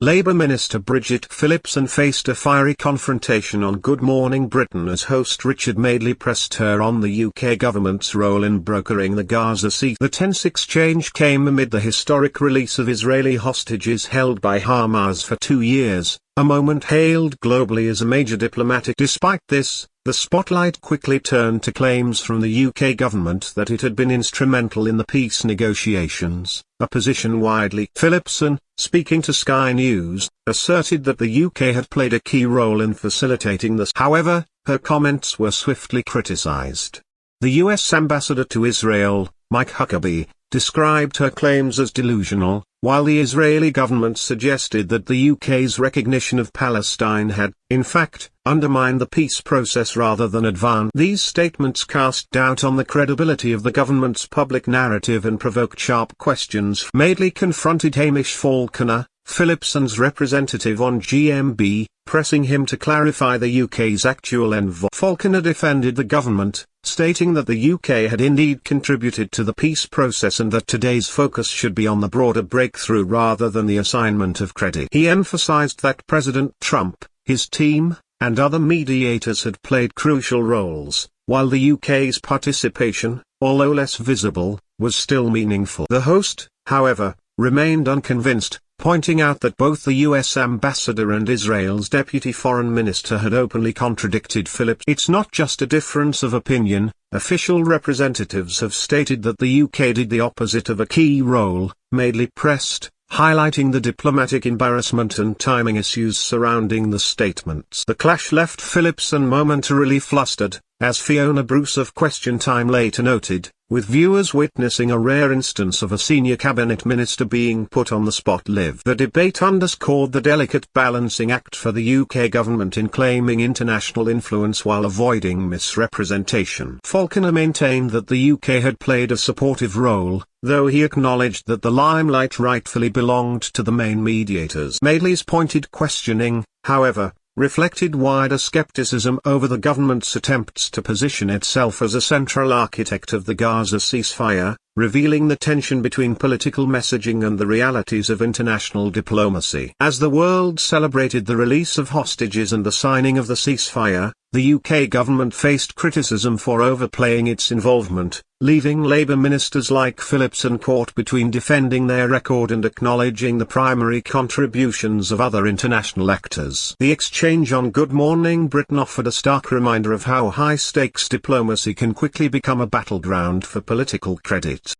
Labour Minister Bridget Phillipson faced a fiery confrontation on Good Morning Britain as host Richard Madeley pressed her on the UK government's role in brokering the Gaza ceasefire. The tense exchange came amid the historic release of Israeli hostages held by Hamas for 2 years, a moment hailed globally as a major diplomatic. Despite this, the spotlight quickly turned to claims from the UK government that it had been instrumental in the peace negotiations, a position widely. Phillipson, speaking to Sky News, asserted that the UK had played a key role in facilitating this. However, her comments were swiftly criticised. The US ambassador to Israel, Mike Huckabee, described her claims as delusional, while the Israeli government suggested that the UK's recognition of Palestine had, in fact, undermined the peace process rather than advance. These statements cast doubt on the credibility of the government's public narrative and provoked sharp questions. Madeley confronted Hamish Falconer, Phillipson's representative on GMB, pressing him to clarify the UK's actual involvement. Falconer defended the government, stating that the UK had indeed contributed to the peace process and that today's focus should be on the broader breakthrough rather than the assignment of credit. He emphasised that President Trump, his team, and other mediators had played crucial roles, while the UK's participation, although less visible, was still meaningful. The host, however, remained unconvinced, pointing out that both the US ambassador and Israel's deputy foreign minister had openly contradicted Phillips. It's not just a difference of opinion. Official representatives have stated that the UK did the opposite of a key role, Madeley pressed, highlighting the diplomatic embarrassment and timing issues surrounding the statements. The clash left Phillipson momentarily flustered, as Fiona Bruce of Question Time later noted, with viewers witnessing a rare instance of a senior cabinet minister being put on the spot live. The debate underscored the delicate balancing act for the UK government in claiming international influence while avoiding misrepresentation. Falconer maintained that the UK had played a supportive role, though he acknowledged that the limelight rightfully belonged to the main mediators. Madeley's pointed questioning, however, reflected wider skepticism over the government's attempts to position itself as a central architect of the Gaza ceasefire, revealing the tension between political messaging and the realities of international diplomacy. As the world celebrated the release of hostages and the signing of the ceasefire, the UK government faced criticism for overplaying its involvement, leaving Labour ministers like Phillipson caught between defending their record and acknowledging the primary contributions of other international actors. The exchange on Good Morning Britain offered a stark reminder of how high-stakes diplomacy can quickly become a battleground for political credit.